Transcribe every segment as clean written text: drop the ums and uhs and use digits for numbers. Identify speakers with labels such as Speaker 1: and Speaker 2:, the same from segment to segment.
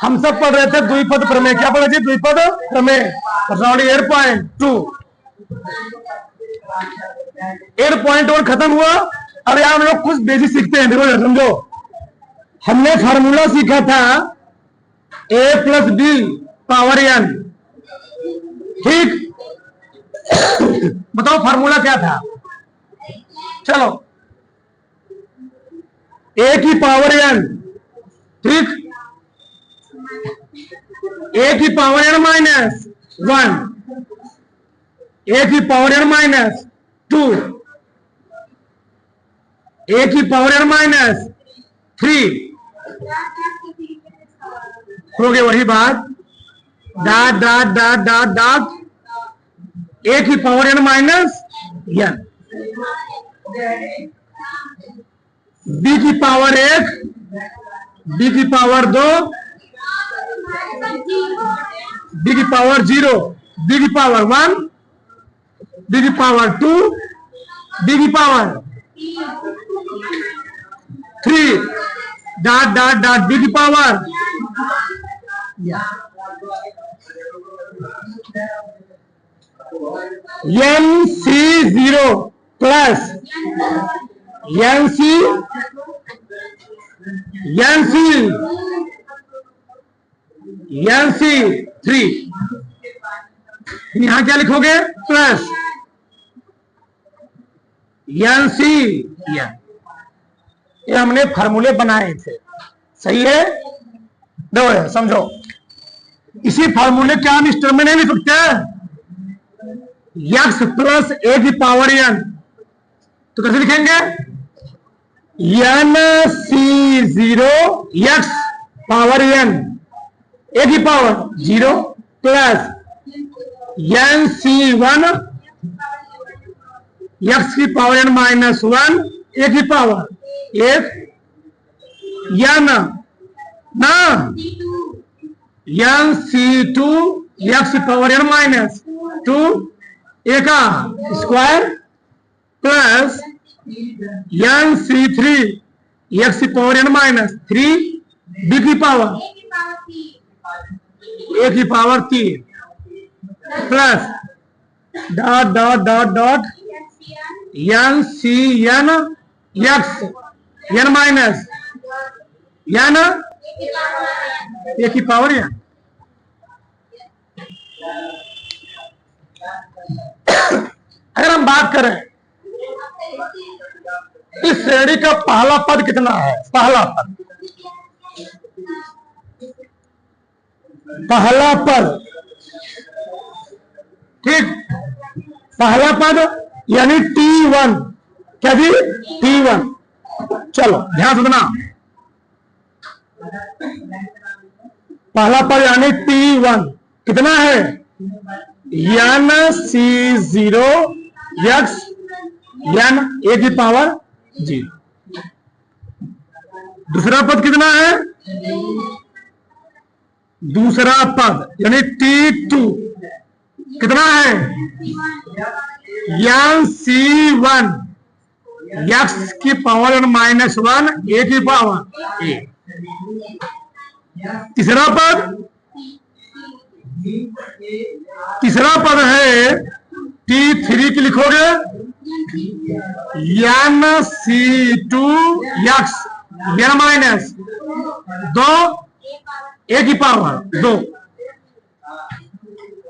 Speaker 1: हम सब पढ़ रहे थे द्विपद प्रमेय। क्या पढ़े थे? द्विपद प्रमेय। 8.1 खत्म हुआ। अब यार हम लोग कुछ बेसिक सीखते हैं। देखो समझो, हमने फार्मूला सीखा था a+b पावर n। ठीक, बताओ फार्मूला क्या था? चलो, a की पावर n, ठीक, a की पावर n -1, a की पावर n -2, a की पावर n -3। हो गए वही बात, dot dot dot dot dot, a की पावर n -n, b की पावर 1, b की पावर 2, b की पावर 0, b की पावर 1, b की पावर 2, b की power 3, dot dot dot, b की पावर NC0 प्लस NC3। यहां क्या लिखोगे? Plus NC। ये हमने फार्मूले बनाए थे, सही है? देखो समझो, इसी फार्मूले क्या हम इस टर्म में नहीं लिख सकते? x प्लस a की पावर n, तो कैसे लिखेंगे? NC0 x power n, a की पावर 0 प्लस NC1 x की पावर n -1, a की पावर 1, n ना NC2 x की पावर n -2, a का स्क्वायर प्लस NC3 x की पावर n -3, b की पावर a की power 3 plus dot dot dot dot NCN x n minus n a की power n। अगर हम बात करें इस श्रेणी का पहला पद कितना है? पहला पद, ठीक, पहला पद यानी T1। क्या जी? T1। चलो ध्यान से सुनना, पहला पद यानी T1 कितना है? NC0 x n a की पावर 0। दूसरा पद कितना है? दूसरा पद यानी T2 कितना है? NC1 x की पावर n -1 a की पावर a। तीसरा पद है T3 की, लिखोगे NC2 x n -2 a की पावर 2।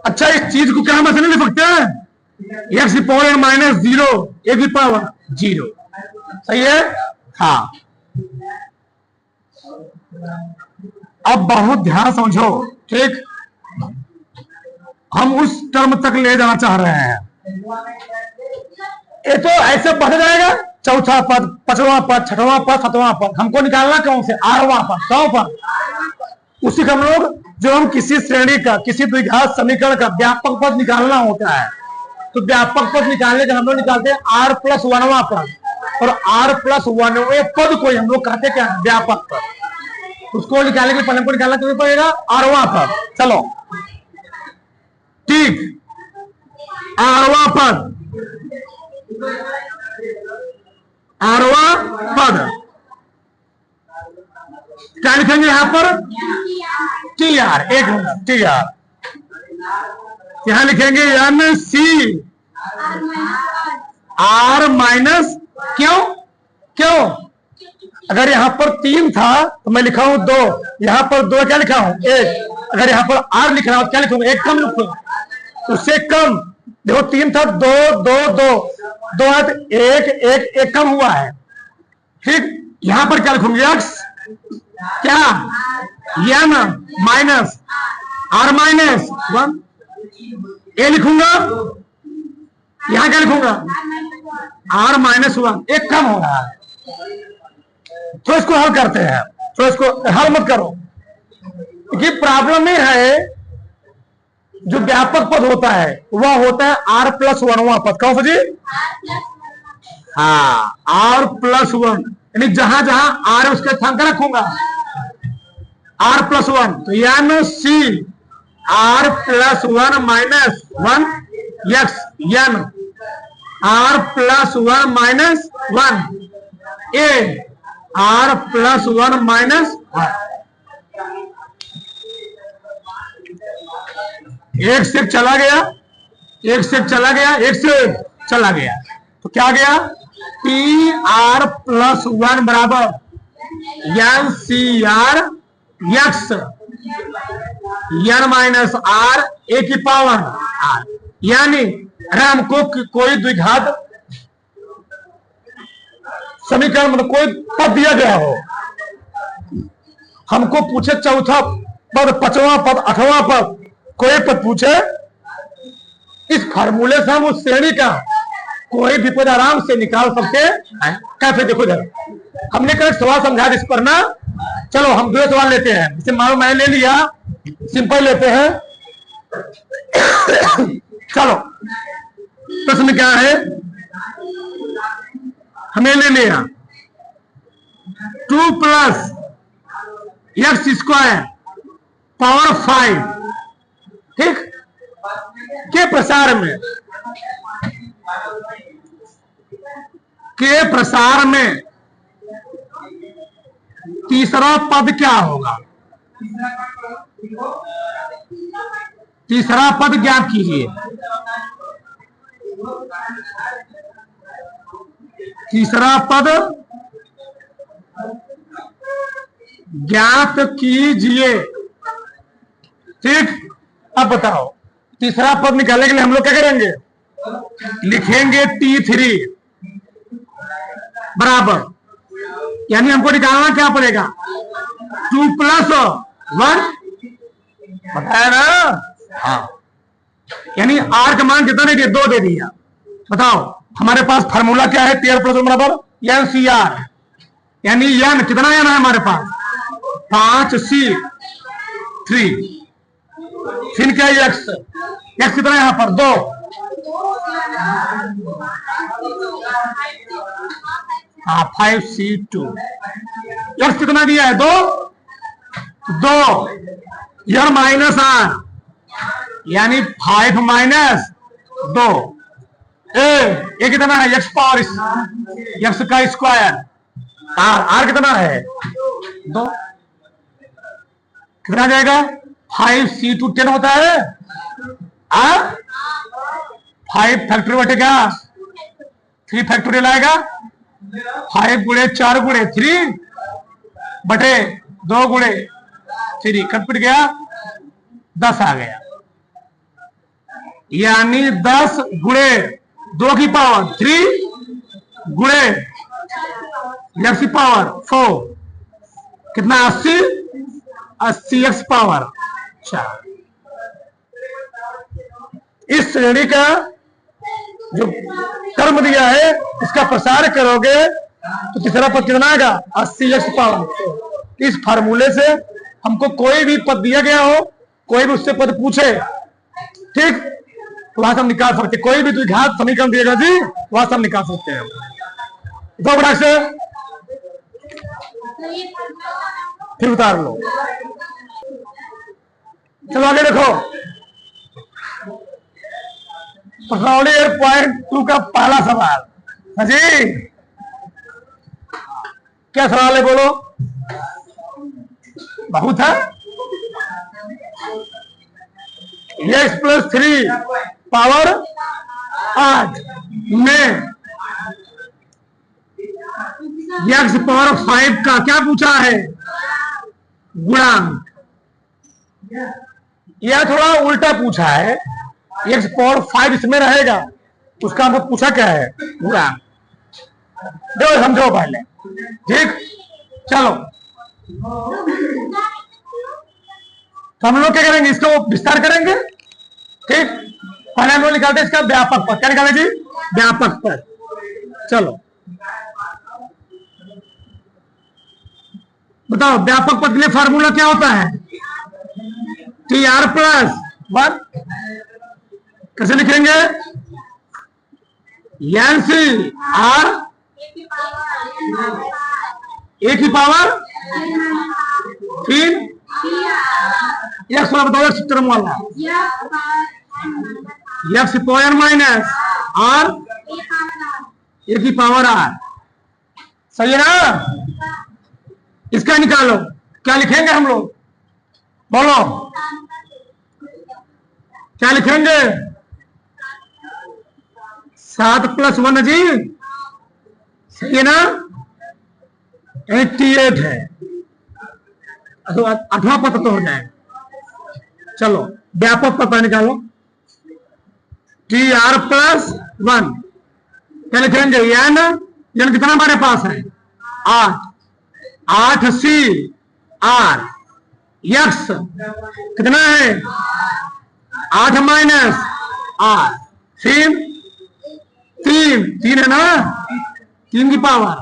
Speaker 1: अच्छा, इस चीज को क्या हम ऐसे नहीं लिख सकते हैं? x की पावर n -0 a की पावर 0, सही है? हाँ, अब बहुत ध्यान समझो, ठीक, हम उस टर्म तक ले जाना चाह रहे हैं। ये तो ऐसे बढ़ जाएगा, चौथा पद, पांचवा पद, छठवां पद, सातवां पद। हमको निकालना कौन से? आठवां पद, 100 पद। उसी का हम लोग, जो हम किसी श्रेणी का, किसी द्विघात समीकरण का व्यापक पद निकालना होता है, तो व्यापक पद निकालने का हम लोग निकालते हैं r+1वां पद, और r+1वें पद को हम लोग कहते क्या? व्यापक पद। उसको निकालने के पहले हमको निकालना क्यों पड़ेगा? r वां पद। चलो ठीक, r वां पद, क्या लिखेंगे यहां पर? टी आर, एक मिनट, टी आर यहां लिखेंगे एन सी आर माइनस, क्यों क्यों? अगर यहां पर 3 था तो मैं लिखा हूं 2, यहां पर 2 क्या लिखा हूं? 1। अगर यहां पर आर लिख रहा हूं क्या लिखूंगा? 1 कम लिखूंगा, उससे कम। देखो 3 था, 2 2 2 2 1 1 1 कम हुआ है, ठीक। यहां पर क्या लिखूंगी? एक्स क्या? एन माइनस आर माइनस 1, ए लिखूंगा। यहां क्या लिखूंगा? आर माइनस 1, 1 कम हो रहा है। तो इसको हल करते हैं, तो इसको हल मत करो, क्योंकि प्रॉब्लम ये है जो व्यापक पद होता है वह होता है आर प्लस 1वां पद। कौन सा जी? हाँ, आर प्लस 1, यानी जहां जहां आर है उसके स्थान का रखूंगा आर प्लस 1। तो N C R plus 1 minus 1 x, N R plus 1 minus 1 A R plus 1 minus 1। एक से चला गया, एक से चला गया, एक से चला गया, तो क्या गया? टी आर प्लस 1 बराबर N C R X N minus R A की पावर आर। यानी अगर हमको कोई द्विघात समीकरण मतलब कोई पद दिया गया हो, हमको पूछे चौथा पद, 5वां पद, 8वां पद, कोई पद पूछे, इस फार्मूले से हम उस श्रेणी का कोई भी पद आराम से निकाल सकते हैं। कैसे? देखो जरा, हमने कल सवाल समझा इस पर ना। चलो हम 2 सवाल लेते हैं, जैसे मानो मैं ले लिया, सिंपल लेते हैं। चलो प्रश्न क्या है? हमें ले लिया 2 प्लस एक्स स्क्वायर पावर 5, ठीक, के प्रसार में, के प्रसार में तीसरा पद क्या होगा? तीसरा पद ज्ञात कीजिए। तीसरा पद ज्ञात कीजिए, ठीक। अब बताओ तीसरा पद निकालने के लिए हम लोग क्या करेंगे? लिखेंगे T3 बराबर, यानी हमको निकालना क्या पड़ेगा? 2 प्लस 1, बताया ना? हाँ, यानी आर का मान कितना दे दिया? 2 दे दिया। बताओ हमारे पास फार्मूला क्या है? टी प्लस 1 बराबर एन सी आर, यानी एन कितना एन है हमारे पास? 5C3, फिर क्या? एक्स, एक्स कितना यहां पर? 2, हाँ 5C2, एक्स कितना दिया है? 2 यार माइनस आर, यानी 5 माइनस 2, ए कितना है? एक्स पावर एक्स का स्क्वायर, आर कितना है? 2, कितना जाएगा? 5C2 10 होता है, 5 फैक्टोरियल बटेगा 3 फैक्टोरियल आएगा, 5 गुणे 4 गुणे 3 बटे 2 गुणे 3, कट पिट गया, 10 आ गया। यानी 10 गुणे 2 की पावर 3 गुणे एक्स की पावर 4, कितना? 80 एक्स पावर 4। इस श्रेणी का जो कर्म दिया है इसका प्रसार करोगे तो तीसरा पद कितना आएगा? 80 एक्स पावर। इस फार्मूले से हमको कोई भी पद दिया गया हो, कोई भी उससे पद पूछे, ठीक, तो वहां से हम निकाल सकते। कोई भी द्विघात समीकरण दिएगा जी, वहां से हम निकाल सकते हैं। 2 बड़ा से फिर उतार लो। चलो आगे देखो, प्रश्नावली 8.2 का पहला सवाल। हाँ जी, क्या सवाल है बोलो? बहुत है। x + 3 पावर 8 में x पावर 5 का क्या पूछा है? गुणांक। यह थोड़ा उल्टा पूछा है, x पावर 5 इसमें रहेगा, उसका हमको पूछा क्या है? गुणांक। देखो समझो पहले, ठीक। चलो तो हम लोग क्या करेंगे, इसको विस्तार करेंगे, ठीक। पहले हम लोग निकालते हैं इसका व्यापक पद। क्या निकाले जी? व्यापक पद। चलो बताओ, व्यापक पद के लिए फार्मूला क्या होता है? TR+1। कैसे लिखेंगे? NCR ए की पावर 3 x वाला बताओ, टर्म वाला x स्क्वायर माइनस r ए की पावर r। सही है ना? इसका निकालो, क्या लिखेंगे हम लोग? बोलो क्या लिखेंगे? 7 + 1 जी, सही है ना? 88 है, 8वां पद तो हो जाएगा। चलो व्यापक पद निकालो, TR+1। क्या लिखेंगे? n कितना हमारे पास है? 8C R x कितना है? 8 माइनस R। 3 है ना? 3 की पावर।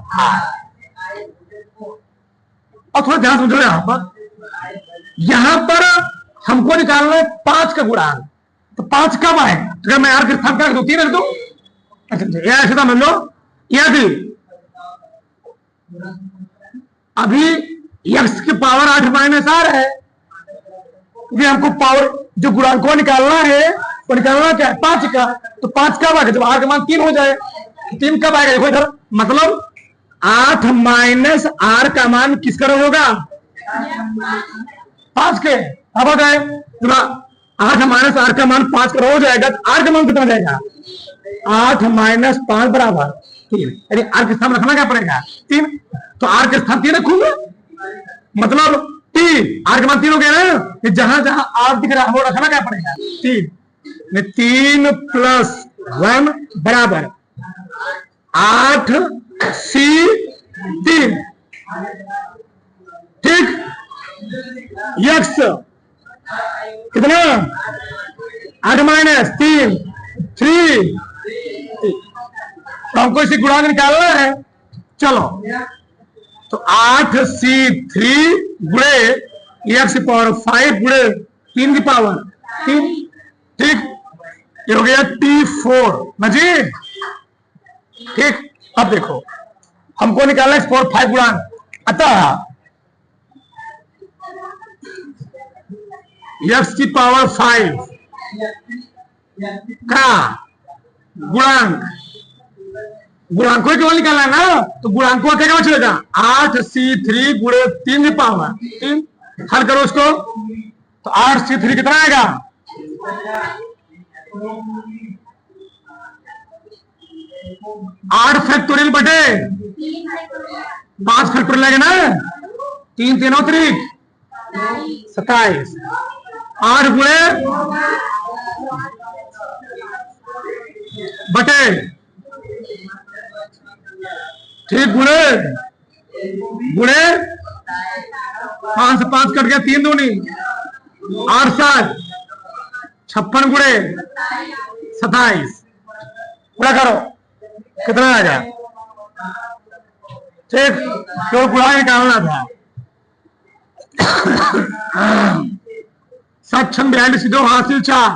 Speaker 1: और थोड़ा ध्यान समझो, यहां पर हमको निकालना है 5 का गुणांक। तो 5 कब आए? अगर मैं R के स्थान पर 3 रख दूं, ऐसे समझ लो, यदि अभी x की पावर 8 माइनस R है, क्योंकि हमको पावर जो गुणांक को निकालना है, वो निकालना क्या है? 5 का। तो 5 कब आएगा? जब R का मान 3 हो जाए। 3 कब आएगा? देखो इधर, मतलब 8 माइनस R का मान किसका रो होगा? 5 के। अब आ गए 8 माइनस R का मान 5 का हो जाएगा, तो R का मान कितना जाएगा? 8 माइनस 5 बराबर 3। यानी R के स्थान रखना क्या पड़ेगा? 3। तो R के स्थान 3 रखूंगा, मतलब 3। R के मान 3 हो गया ना? जहां जहां R दिख रहा है वो रखना क्या पड़ेगा? 3। 3 + 1 बराबर 8C 3, ठीक। x कितना? 8 माइनस 3 3। तो हमको इसे गुणांक निकालना है। चलो तो 8C3 गुणे x पावर 5 गुणे 3 की पावर 3, ठीक। ये हो गया T4 ना जी, ठीक। अब देखो हमको निकालना है 5 गुणांक, अतः x की पावर 5 का गुणांक को केवल निकालना है ना, तो गुणांक को क्या चलेगा? 8C3 गुणे 3 की पावर 3। हल करो उसको, तो 8C3 कितना आएगा? 8 फैक्टोरियल बटे 5 फैक्टोरियल लगेगा ना? 3 3 3 27। 8 गुणे बटे, ठीक, गुणे 5 से 5 कट गया, 3 दूनी 8 7 56 गुणे 27। पूरा करो, कितना आ गया? ठीक, तो गुणा निकालना था। 7 6 42 2 हासिल 4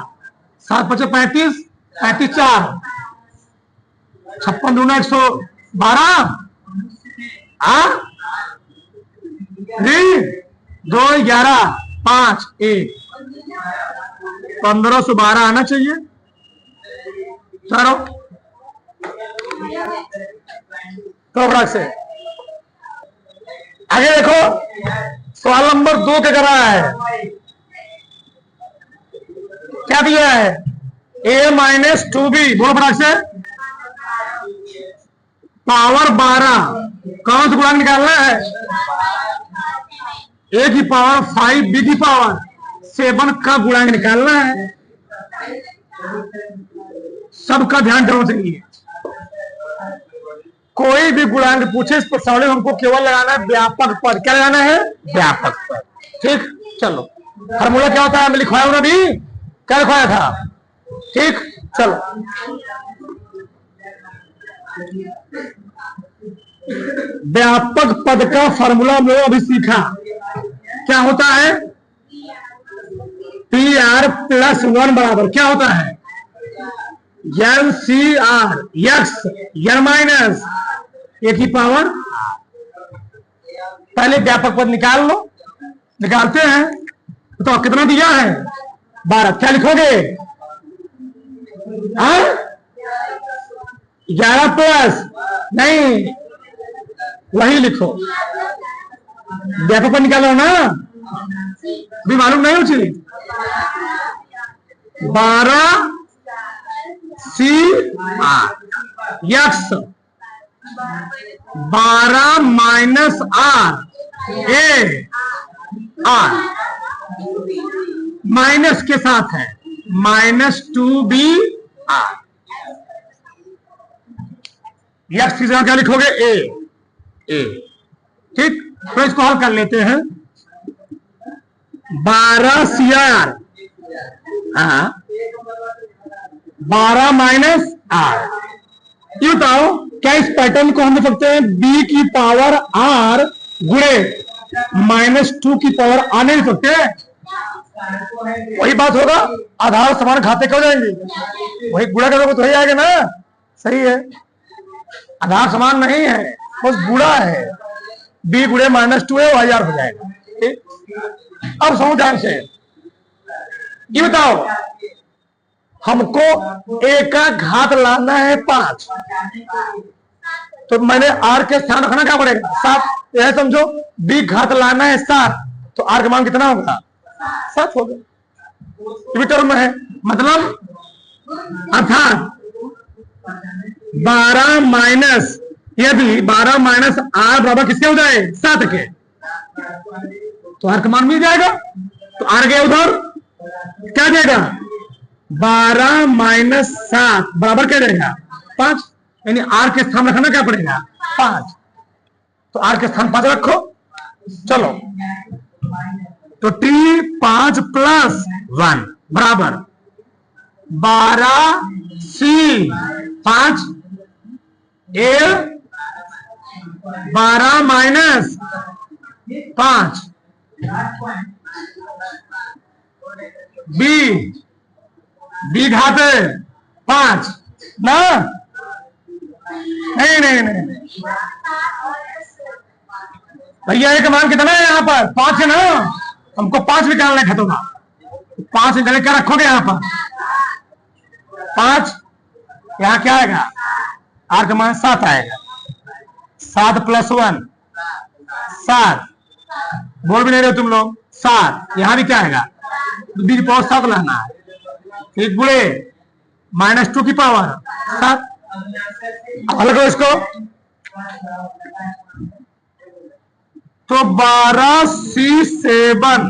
Speaker 1: 7 5 35 35 4 56 दूना 112 2 11 5 1 1512 आना चाहिए। चलो तो से आगे देखो, सवाल नंबर 2 क्या कर रहा है, क्या दिया है, a माइनस 2b, बोलो फटाक से, पावर 12, कौन सा गुणांक निकालना है, a की पावर 5 b की पावर 7 का गुणांक निकालना है। सबका ध्यान रखना चाहिए, कोई भी गुणांक पूछे इस प्रश्नावली में हमको केवल लगाना है व्यापक पद। क्या लगाना है, व्यापक पद। ठीक, चलो फार्मूला क्या होता है, मैं लिखवाया हूं ना अभी, क्या लिखवाया था, ठीक, चलो व्यापक पद का फार्मूला हम लोग अभी सीखा। क्या होता है, पी आर प्लस 1 बराबर क्या होता है, N C R X N minus A की पावर। पहले व्यापक पद निकाल लो, निकालते हैं तो कितना दिया है, 12। क्या लिखोगे, 11 प्लस, नहीं वही लिखो, व्यापक पद निकालो ना, भी मालूम नहीं उची, 12 C R x 12 minus R A R, minus के साथ है माइनस 2b आर। एक्स की जगह क्या लिखोगे, ए। ठीक, तो इसको हल कर लेते हैं, 12 सी आर, 12 माइनस आर। ये बताओ क्या इस पैटर्न को हम लिख सकते हैं b की पावर r गुणे माइनस 2 की पावर r नहीं लिख सकते, वही बात होगा, आधार समान खाते क्यों जाएंगे, वही गुणा करोगे तो वही आएगा ना, सही है, आधार समान नहीं है, बस गुणा है, b गुणे माइनस 2 है, वही r हो जाएगा। ठीक, अब समझ ध्यान से, ये बताओ हमको a का घात लाना है 5, तो मैंने r के स्थान रखना क्या पड़ेगा, 7, यह समझो b घात लाना है 7, तो r का मान कितना होगा, 7 होगा, टर्म है, मतलब अर्थात 12 माइनस, यदि 12 माइनस r बराबर किसके हो जाए, 7 के, तो r का मान मिल जाएगा, तो r गया उधर, क्या देगा, 12 माइनस 7 बराबर क्या देगा, 5, यानी r के स्थान रखना क्या पड़ेगा, 5, तो r के स्थान 5 रखो। चलो तो t 5 प्लस 1 बराबर 12 सी 5 ए 12 माइनस 5 बी घाते 5 ना, नहीं भैया एक मान कितना है यहाँ पर, 5 है ना, हमको 5 निकालना है, खतोगा 5 निकाल क्या रखोगे यहाँ पर, 5, यहाँ क्या आएगा, r का मान 7 आएगा, 7 प्लस 1 7, बोल भी नहीं रहे तुम लोग, 7, यहाँ भी क्या आएगा, b की पावर 7 लाना है, एक गुणे माइनस 2 की पावर 7, हल करो इसको, तो 12 सी 7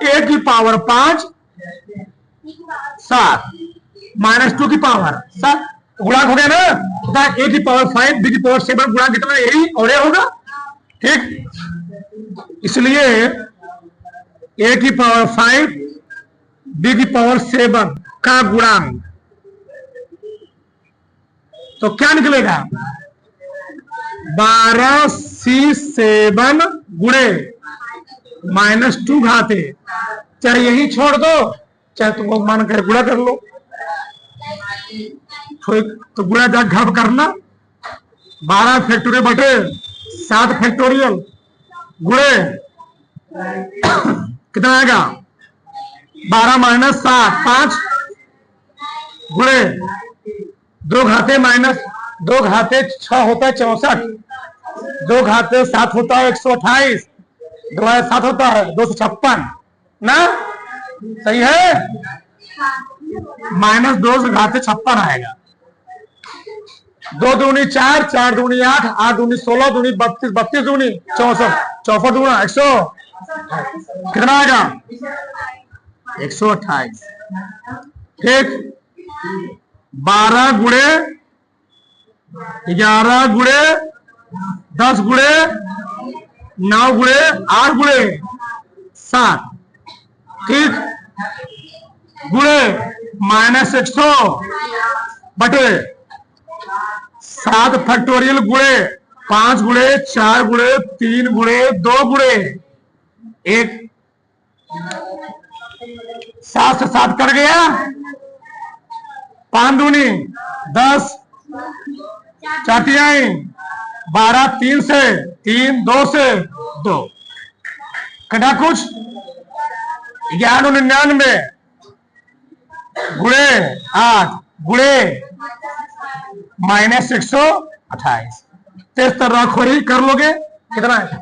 Speaker 1: ए की पावर 5 7 माइनस 2 की पावर 7, गुणांक हो गया ना, ए की पावर 5 बी की पावर 7, गुणांक कितना, यही और ये होगा। ठीक, इसलिए ए की पावर 5 बी की पावर 7 का गुणांक, तो क्या निकलेगा, 12 सी 7 गुणे माइनस 2 घाते, चाहे यही छोड़ दो चाहे तुमको मान कर गुणा कर लो, तो गुणा जा घात करना, 12 फैक्टोरियल बटे 7 फैक्टोरियल गुणे कितना आएगा, 12 माइनस 7 5 गुणे 2 घाते माइनस 2 घाते 6 होता है 64, 2 घाते 7 होता है 128, 2 7 होता है 256 ना, सही है। -2 से घाते 56 आएगा। 2 दूनी 4, 4 दूनी 8, 8 दूनी 16, दूनी 32, 32 दूनी 64, 64 दूना 100, कितना आएगा 128। ठीक, 12 गुणे 11 गुणे 10 गुणे 9 गुणे 8 गुणे 7, ठीक, गुणे -100 बटे 7 फैक्टोरियल गुणे 5 गुणे 4 गुणे 3 गुणे 2 गुणे 1, 7 से 7 कट गया, 5 दूनी 10, 4 12, 3 से 3, 2 से 2 कटा कुछ 1199 गुणे 8 गुणे -128। तो इस तरह खोरी कर लोगे, कितना है,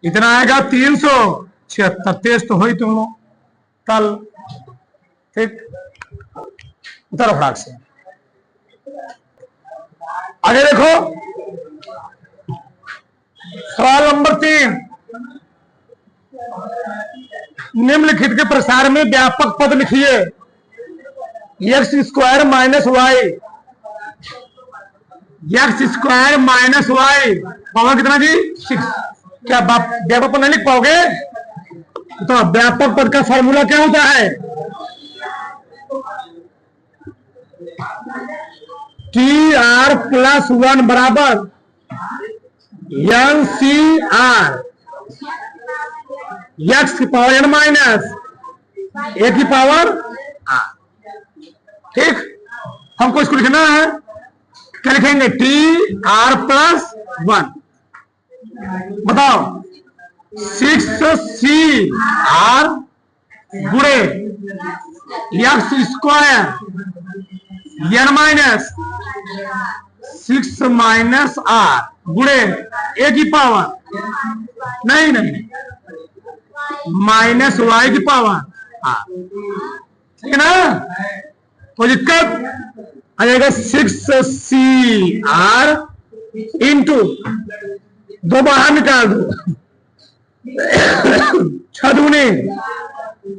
Speaker 1: इतना आएगा 376। तेज तो हो ही तुम लोग कल, ठीक, उतर फटाक से। आगे देखो सवाल नंबर 3, निम्नलिखित के प्रसार में व्यापक पद लिखिए। x² minus Y, x² minus Y power कितना जी 6। क्या व्यापक पद नहीं लिख पाओगे? तो व्यापक पद का फॉर्मूला क्या होता है? TR+1 बराबर NCR x की पावर n माइनस a की पावर r। ठीक, हमको इसको लिखना है, क्या लिखेंगे? TR+1 बताओ 6CR गुणे x² n minus 6 minus r गुणे a की पावर नहीं माइनस y की पावर r, ठीक है ना। तो दिक्कत आ जाएगा 6CR इंटू 2 बाहर निकाल दो 6 दूनी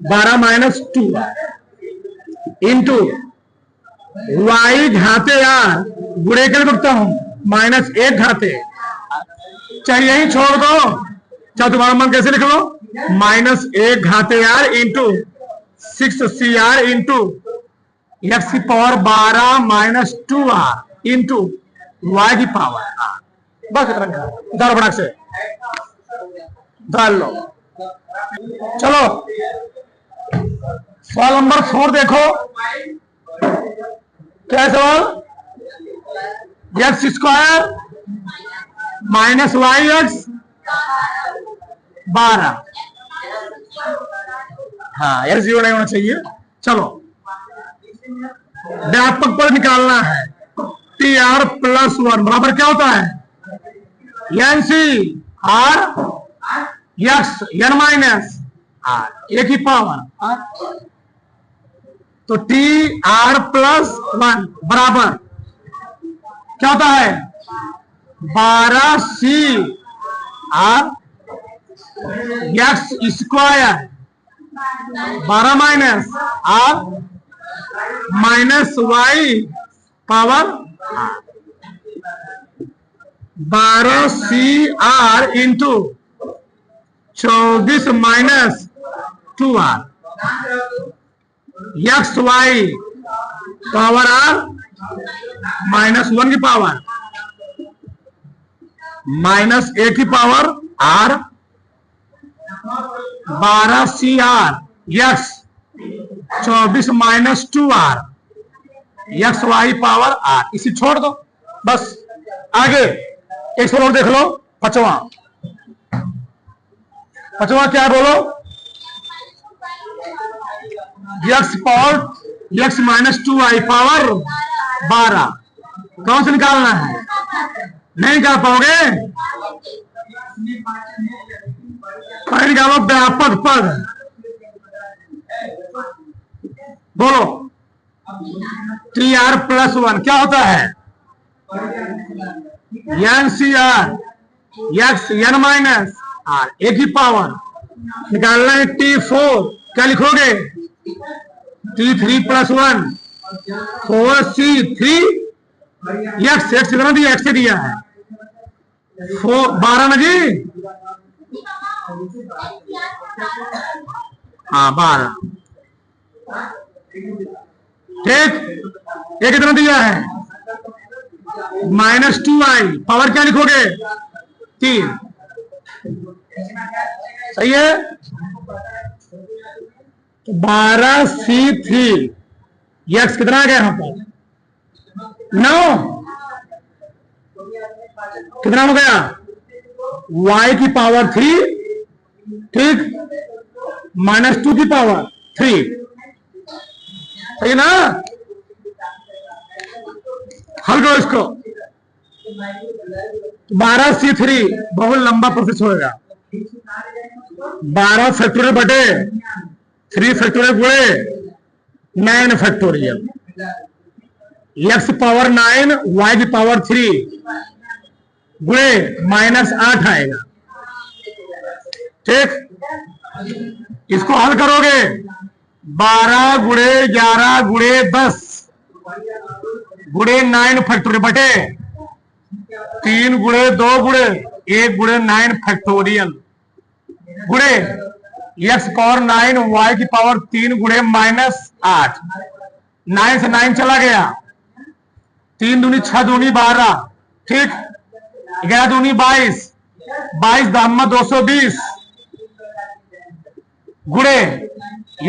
Speaker 1: 12 - 2 इंटू y घाते r गुणे के लिए लिखता हूं -1 घाते, चाहे यही छोड़ दो, चाहे तुम्हारा मन कैसे लिख लो, -1 घाते r into 6CR into x की पावर 12 - 2r इंटू y की पावर r। बस इतना डाल बड़ा से डाल लो। चलो सवाल नंबर 4 देखो, क्या सवाल? x² माइनस yx 12, हाँ यार 0 नहीं होना चाहिए। चलो व्यापक पद निकालना है। TR+1 बराबर क्या होता है? NCR x n minus r a की पावर r। तो TR+1 बराबर क्या होता है? 12CR x² 12 minus r minus y power 12CR into 24 minus 2r XY power r -1 की पावर -a की power r 12CR x 24 minus 2r XY power r। इसी छोड़ दो बस। आगे एक सवाल और देख लो, पांचवा क्या बोलो? x power x -2y power 12 कौन से निकालना है? नहीं निकाल पाओगे पढ़ निकालो व्यापक पद, बोलो। TR + 1 क्या होता है? NCR x n minus r, एक ही पावर निकालना है। T4 क्या लिखोगे? T3 + 1 4C3 x कितना दिया? x से दिया है 12 ना जी, हाँ 12, ठीक। ये कितना दिया है? -2i, पावर क्या लिखोगे? 3, सही है। 12C3 x कितना आ गया यहाँ पर? 9, कितना हो गया? y की पावर 3, ठीक, -2 की पावर 3, सही ना? हल करो इसको। 12C3 बहुत लंबा प्रोसेस होगा। 12 फैक्टोरियल बटे 3 फैक्टोरियल गुणे 9 फैक्टोरियल, x पावर 9 y की पावर 3 गुणे -8 आएगा, ठीक। इसको हल करोगे 12 गुणे 11 गुणे 10 गुणे 9 फैक्टोरियल बटे 3 गुणे 2 गुणे 1 गुणे 9 फैक्टोरियल गुणे x पावर 9 y की पावर 3 गुणे -8, 9 से 9 चला गया, 3 दूनी 6 दूनी 12, ठीक, 11 दूनी 22, 22 दाम 220 गुणे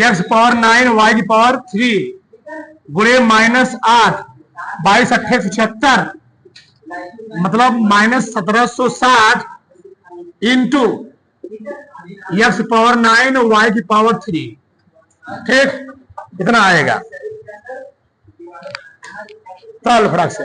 Speaker 1: x पावर 9 y की पावर 3 गुणे -8, 22 × 8 = 76, मतलब -1760 इंटू x पावर 9 y की पावर 3, ठीक, इतना आएगा। चल फटाक से।